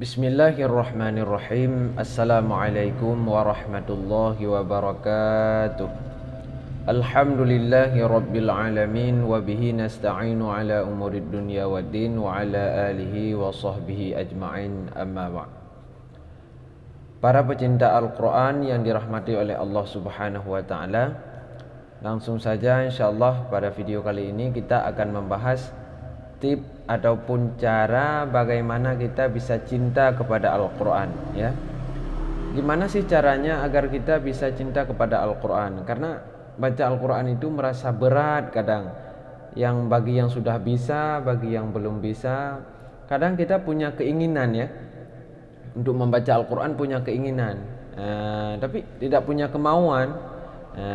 Bismillahirrahmanirrahim. Assalamualaikum warahmatullahi wabarakatuh. Alhamdulillahi rabbil alamin. Wabihi nasta'inu ala umurid dunya waddin. Wa ala alihi wa sahbihi ajma'in, amma ba'd. Para pecinta Al-Quran yang dirahmati oleh Allah subhanahu wa ta'ala, langsung saja insyaAllah pada video kali ini kita akan membahas tip ataupun cara bagaimana kita bisa cinta kepada Al-Quran, ya. Gimana sih caranya agar kita bisa cinta kepada Al-Quran? Karena baca Al-Quran itu merasa berat kadang. Yang bagi yang sudah bisa, bagi yang belum bisa, kadang kita punya keinginan, ya, untuk membaca Al-Quran, punya keinginan, tapi tidak punya kemauan.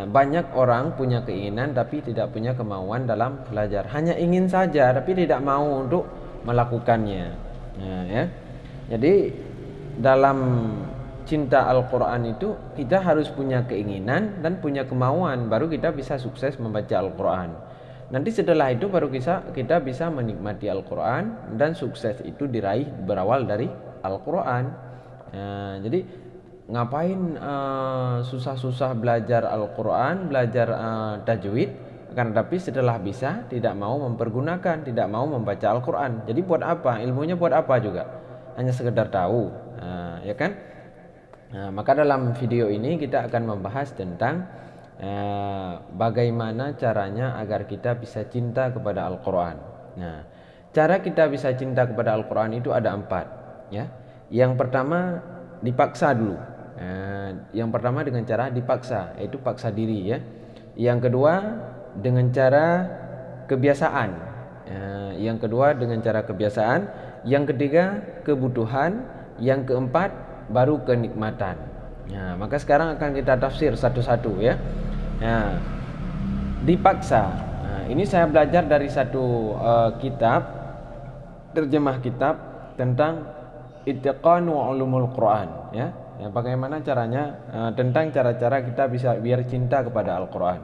Banyak orang punya keinginan tapi tidak punya kemauan dalam belajar. Hanya ingin saja tapi tidak mau untuk melakukannya. Ya. Jadi dalam cinta Al-Quran itu kita harus punya keinginan dan punya kemauan, baru kita bisa sukses membaca Al-Quran. Nanti setelah itu baru kita bisa menikmati Al-Quran, dan sukses itu diraih berawal dari Al-Quran. Jadi ngapain susah-susah belajar Al-Quran, belajar tajwid, kan? Tapi setelah bisa tidak mau mempergunakan, tidak mau membaca Al-Quran. Jadi buat apa? Ilmunya buat apa juga? Hanya sekedar tahu, ya kan? Maka dalam video ini kita akan membahas tentang bagaimana caranya agar kita bisa cinta kepada Al-Quran. Nah, cara kita bisa cinta kepada Al-Quran itu ada 4, ya. Yang pertama, dipaksa dulu. Yang pertama dengan cara dipaksa, yaitu paksa diri, ya. Yang kedua dengan cara kebiasaan. Yang kedua dengan cara kebiasaan. Yang ketiga kebutuhan. Yang keempat baru kenikmatan. Maka sekarang akan kita tafsir satu-satu, ya. Dipaksa. Ini saya belajar dari satu kitab, terjemah kitab tentang Itqan wa Ulumul Quran, ya. Bagaimana caranya, tentang cara-cara kita bisa biar cinta kepada Al-Quran.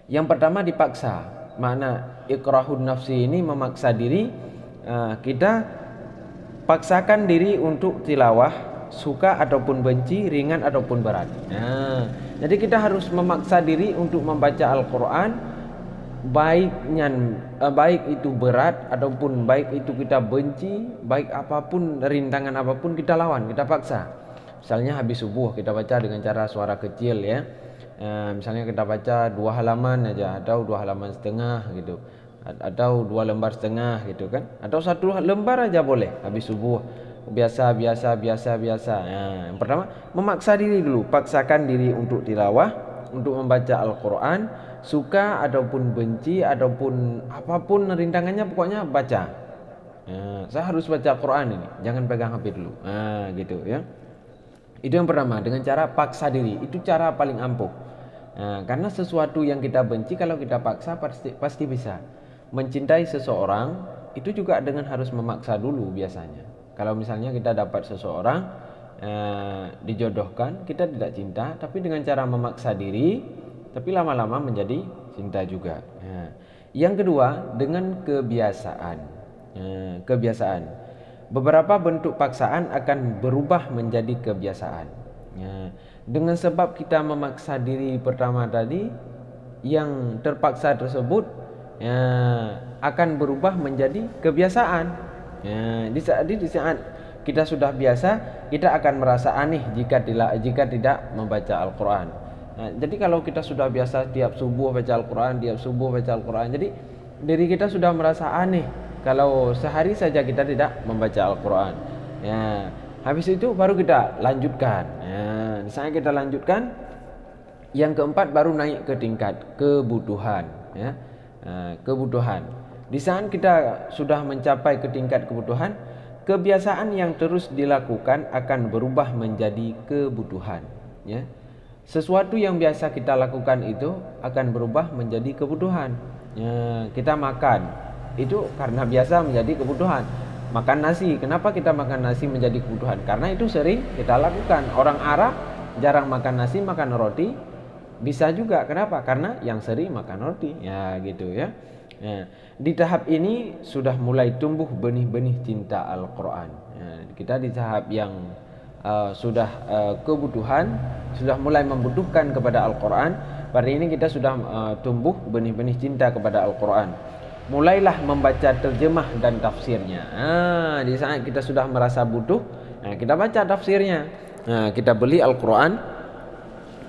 Yang pertama dipaksa. Makna ikrahun nafsi ini memaksa diri. Kita paksakan diri untuk tilawah, suka ataupun benci, ringan ataupun berat. Jadi kita harus memaksa diri untuk membaca Al-Quran, baik itu berat ataupun baik itu kita benci, baik apapun, rintangan apapun kita lawan, kita paksa. Misalnya habis subuh kita baca dengan cara suara kecil, ya. Misalnya kita baca 2 halaman aja, atau 2 halaman setengah gitu, atau 2 lembar setengah gitu kan, atau 1 lembar aja boleh habis subuh. Biasa. Yang pertama memaksa diri dulu, paksakan diri untuk tilawah, untuk membaca Al-Quran, suka ataupun benci ataupun apapun rintangannya, pokoknya baca. Saya harus baca Quran ini, jangan pegang HP dulu. Gitu, ya. Itu yang pertama, dengan cara paksa diri. Itu cara paling ampuh. Karena sesuatu yang kita benci kalau kita paksa pasti bisa. Mencintai seseorang itu juga dengan harus memaksa dulu biasanya. Kalau misalnya kita dapat seseorang, dijodohkan, kita tidak cinta, tapi dengan cara memaksa diri, tapi lama-lama menjadi cinta juga. Yang kedua dengan kebiasaan. Kebiasaan. Beberapa bentuk paksaan akan berubah menjadi kebiasaan. Dengan sebab kita memaksa diri pertama tadi, yang terpaksa tersebut akan berubah menjadi kebiasaan. Di saat kita sudah biasa, kita akan merasa aneh jika tidak membaca Al-Quran. Jadi kalau kita sudah biasa tiap subuh baca Al-Quran, jadi diri kita sudah merasa aneh kalau sehari saja kita tidak membaca Al-Quran. Habis itu baru kita lanjutkan. Misalnya kita lanjutkan, yang keempat baru naik ke tingkat kebutuhan, ya. Kebutuhan. Di saat kita sudah mencapai ke tingkat kebutuhan, kebiasaan yang terus dilakukan akan berubah menjadi kebutuhan, ya. Sesuatu yang biasa kita lakukan itu akan berubah menjadi kebutuhan. Kita makan itu karena biasa menjadi kebutuhan. Makan nasi, kenapa kita makan nasi menjadi kebutuhan? Karena itu sering kita lakukan. Orang Arab jarang makan nasi, makan roti. Bisa juga, kenapa? Karena yang sering makan roti, ya gitu, ya. Di tahap ini sudah mulai tumbuh benih-benih cinta Al-Quran. Kita di tahap yang sudah kebutuhan, sudah mulai membutuhkan kepada Al-Quran. Pada ini kita sudah tumbuh benih-benih cinta kepada Al-Quran. Mulailah membaca terjemah dan tafsirnya. Di saat kita sudah merasa butuh, kita baca tafsirnya. Kita beli Al-Quran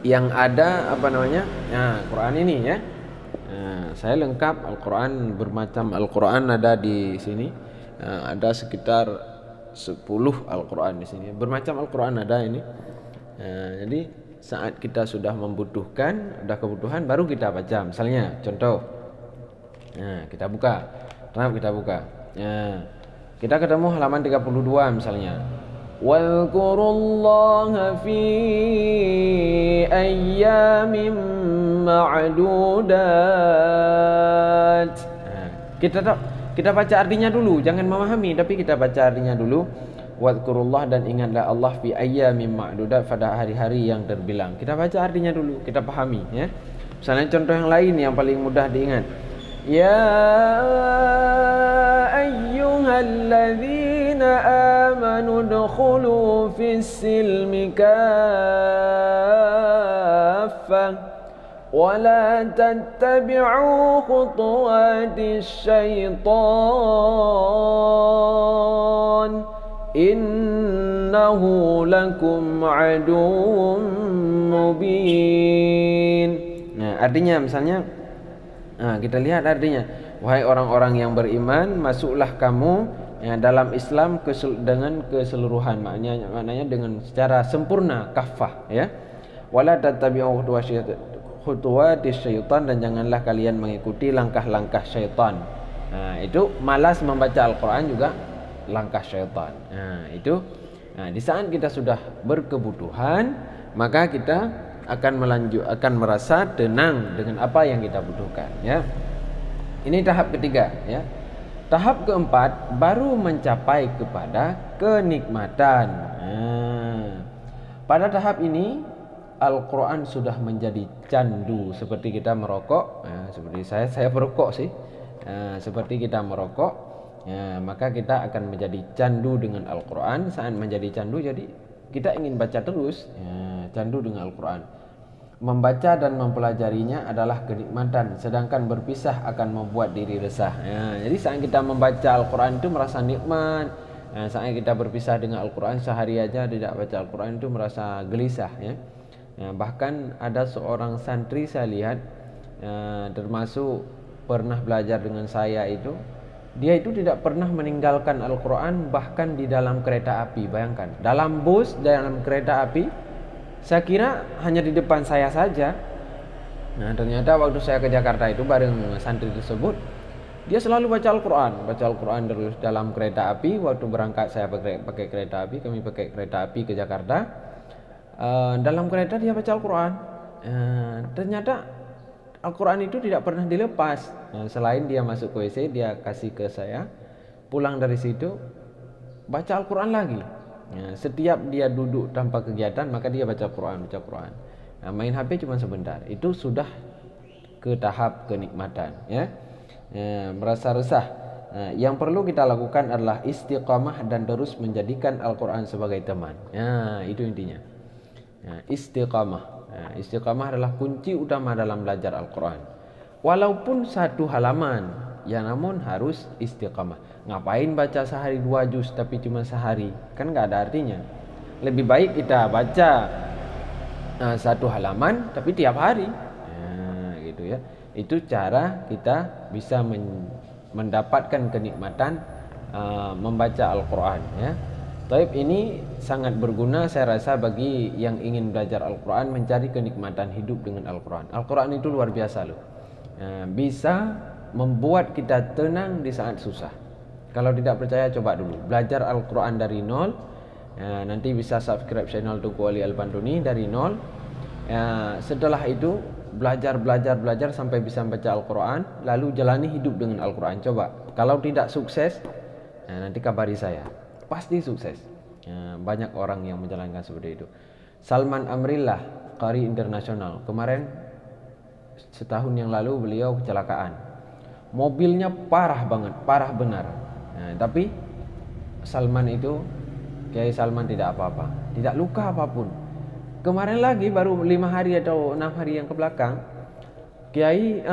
yang ada Quran ini ya. Saya lengkap Al-Quran, bermacam Al-Quran ada di sini. Ada sekitar 10 Al-Quran di sini. Bermacam Al-Quran ada ini. Jadi saat kita sudah membutuhkan, sudah kebutuhan, baru kita baca. Misalnya contoh, kita buka. Kita ketemu halaman 32 misalnya. Wadhkurullaha fi ayyamin ma'dudat. Kita baca artinya dulu, jangan memahami, tapi kita baca artinya dulu. Wadhkurullah, dan ingatlah Allah fi ayyamin ma'dudat, pada hari-hari yang terbilang. Kita baca artinya dulu, kita pahami ya. Misalnya contoh yang lain yang paling mudah diingat. Ya ayyuhalladzina amanu udkhulu fis silmi kaffah wa la tattabi'u khutuwatis syaitan innahu lakum aduwwum mubin. Artinya misalnya, kita lihat artinya, wahai orang-orang yang beriman, masuklah kamu dalam Islam dengan keseluruhan, maknanya dengan secara sempurna, kafah ya. Wala tattabi'u khutuwatis syaitan, dan janganlah kalian mengikuti langkah-langkah syaitan. Itu malas membaca Al-Quran juga langkah syaitan. Di saat kita sudah berkebutuhan, maka kita akan merasa tenang dengan apa yang kita butuhkan ya. Ini tahap ketiga ya. Tahap keempat baru mencapai kepada kenikmatan. Pada tahap ini Al-Quran sudah menjadi candu, seperti kita merokok. Seperti saya merokok sih. Seperti kita merokok, maka kita akan menjadi candu dengan Al-Quran. Saat menjadi candu, jadi kita ingin baca terus. Candu dengan Al-Quran. Membaca dan mempelajarinya adalah kenikmatan, sedangkan berpisah akan membuat diri resah. Jadi saat kita membaca Al-Quran itu merasa nikmat. Saat kita berpisah dengan Al-Quran, sehari aja tidak baca Al-Quran itu merasa gelisah ya. Bahkan ada seorang santri saya lihat, termasuk pernah belajar dengan saya itu, dia itu tidak pernah meninggalkan Al-Quran, bahkan di dalam kereta api. Bayangkan, dalam bus, dalam kereta api, saya kira hanya di depan saya saja. Ternyata waktu saya ke Jakarta itu bareng santri tersebut, dia selalu baca Al-Quran terus dalam kereta api. Waktu berangkat saya pakai kereta api, kami pakai kereta api ke Jakarta. Dalam kereta dia baca Al-Quran. Ternyata Al-Quran itu tidak pernah dilepas. Selain dia masuk ke WC, dia kasih ke saya. Pulang dari situ, baca Al-Quran lagi. Setiap dia duduk tanpa kegiatan, maka dia baca Quran. Main HP cuma sebentar, itu sudah ke tahap kenikmatan ya. Merasa resah. Yang perlu kita lakukan adalah istiqamah dan terus menjadikan Al-Quran sebagai teman. Itu intinya. Istiqamah. Istiqamah adalah kunci utama dalam belajar Al-Quran. Walaupun satu halaman, ya namun harus istiqamah. Ngapain baca sehari 2 juz tapi cuma sehari? Kan gak ada artinya. Lebih baik kita baca satu halaman tapi tiap hari. Gitu ya. Itu cara kita bisa mendapatkan kenikmatan membaca Al-Quran ya. Taib ini sangat berguna saya rasa bagi yang ingin belajar Al-Quran, mencari kenikmatan hidup dengan Al-Quran. Al-Quran itu luar biasa loh. Bisa membuat kita tenang di saat susah. Kalau tidak percaya, coba dulu belajar Al-Quran dari nol. Nanti bisa subscribe channel Tuku Ali Al-Pantuni dari nol. Setelah itu belajar sampai bisa baca Al-Quran, lalu jalani hidup dengan Al-Quran. Coba, kalau tidak sukses, nanti kabari saya. Pasti sukses. Banyak orang yang menjalankan seperti itu. Salman Amrillah, qari internasional, kemarin setahun yang lalu beliau kecelakaan. mobilnya parah banget, parah benar. Nah, tapi Salman itu, Kiai Salman tidak apa-apa, tidak luka apapun. Kemarin lagi baru 5 hari atau 6 hari yang ke belakang, Kiai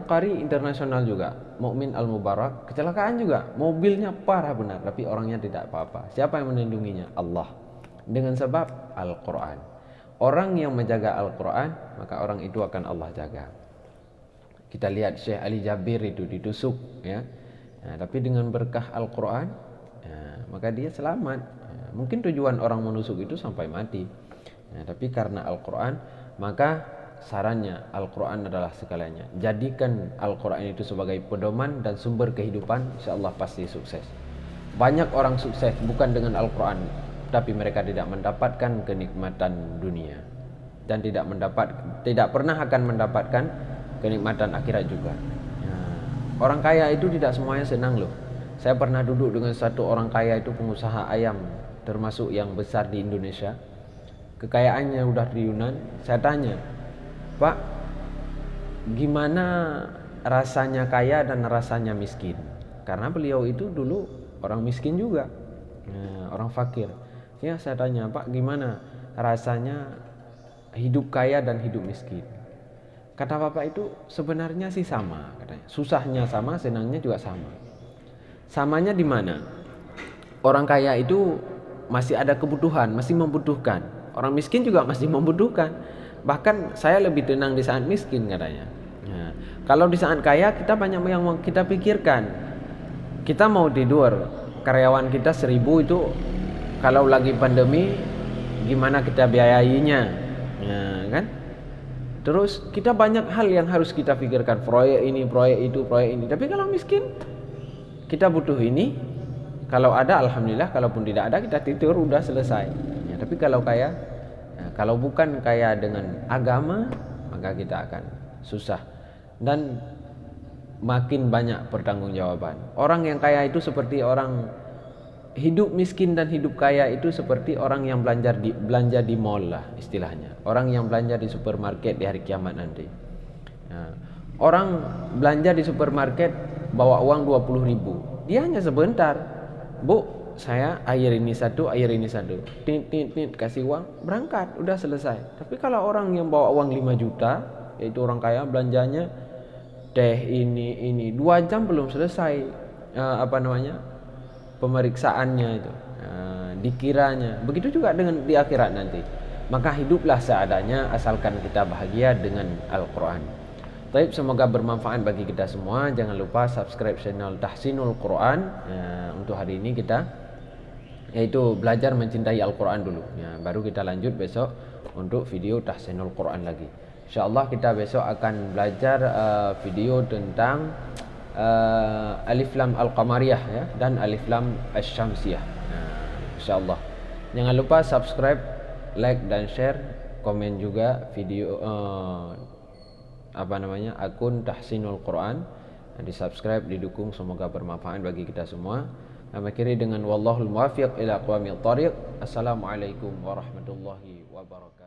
Qari internasional juga, Mukmin Al Mubarak, kecelakaan juga, mobilnya parah benar, tapi orangnya tidak apa-apa. Siapa yang melindunginya? Allah. Dengan sebab Al-Quran. Orang yang menjaga Al-Quran, maka orang itu akan Allah jaga. Kita lihat Syekh Ali Jabir itu ditusuk, ya. Nah, tapi dengan berkah Al-Quran, ya, maka dia selamat. Ya, mungkin tujuan orang menusuk itu sampai mati. Ya, tapi karena Al-Quran, maka sarannya Al-Quran adalah segalanya. Jadikan Al-Quran itu sebagai pedoman dan sumber kehidupan, insyaallah pasti sukses. Banyak orang sukses bukan dengan Al-Quran, tapi mereka tidak mendapatkan kenikmatan dunia dan tidak pernah akan mendapatkan kenikmatan akhirat juga. Ya, orang kaya itu tidak semuanya senang loh. Saya pernah duduk dengan satu orang kaya itu, pengusaha ayam termasuk yang besar di Indonesia. Kekayaannya udah triliunan. Saya tanya, Pak, gimana rasanya kaya dan rasanya miskin? Karena beliau itu dulu orang miskin juga, orang fakir. Ya, saya tanya, Pak, gimana rasanya hidup kaya dan hidup miskin? Kata Bapak itu sebenarnya sih sama, katanya. Susahnya sama, senangnya juga sama. Samanya di mana? Orang kaya itu masih ada kebutuhan, masih membutuhkan. Orang miskin juga masih membutuhkan. Bahkan saya lebih tenang di saat miskin, katanya. Nah, kalau di saat kaya kita banyak yang mau kita pikirkan. Kita mau tidur, karyawan kita 1000 itu kalau lagi pandemi gimana kita biayainya, ya, kan? Terus kita banyak hal yang harus kita pikirkan, proyek ini, proyek itu, proyek ini. Tapi kalau miskin, kita butuh ini, kalau ada alhamdulillah, kalaupun tidak ada kita tidur udah selesai. Ya, tapi kalau kaya, ya, kalau bukan kaya dengan agama, maka kita akan susah dan makin banyak pertanggungjawaban. Orang yang kaya itu seperti orang hidup miskin dan hidup kaya itu seperti orang yang belanja di mall lah istilahnya. Orang yang belanja di supermarket di hari kiamat nanti. Nah, orang belanja di supermarket bawa uang 20.000. Dia hanya sebentar. Bu, saya air ini satu. Tit, kasih uang, berangkat, udah selesai. Tapi kalau orang yang bawa uang 5 juta, yaitu orang kaya, belanjanya teh ini 2 jam belum selesai pemeriksaannya itu, dikiranya. Begitu juga dengan di akhirat nanti. Maka hiduplah seadanya asalkan kita bahagia dengan Al-Quran. Baik, semoga bermanfaat bagi kita semua. Jangan lupa subscribe channel Tahsinul Quran. Untuk hari ini kita yaitu belajar mencintai Al-Quran dulu. Ya, baru kita lanjut besok untuk video Tahsinul Quran lagi. InsyaAllah kita besok akan belajar video tentang Alif Lam Al-Qamariyah, ya, dan Alif Lam Asy-Syamsiyah. InsyaAllah. Jangan lupa subscribe, like dan share, komen juga video akun Tahsinul Quran. Di subscribe, didukung, semoga bermanfaat bagi kita semua. Akhiri dengan wallahul muwaffiq ila aqwamit thariq. Assalamualaikum warahmatullahi wabarakatuh.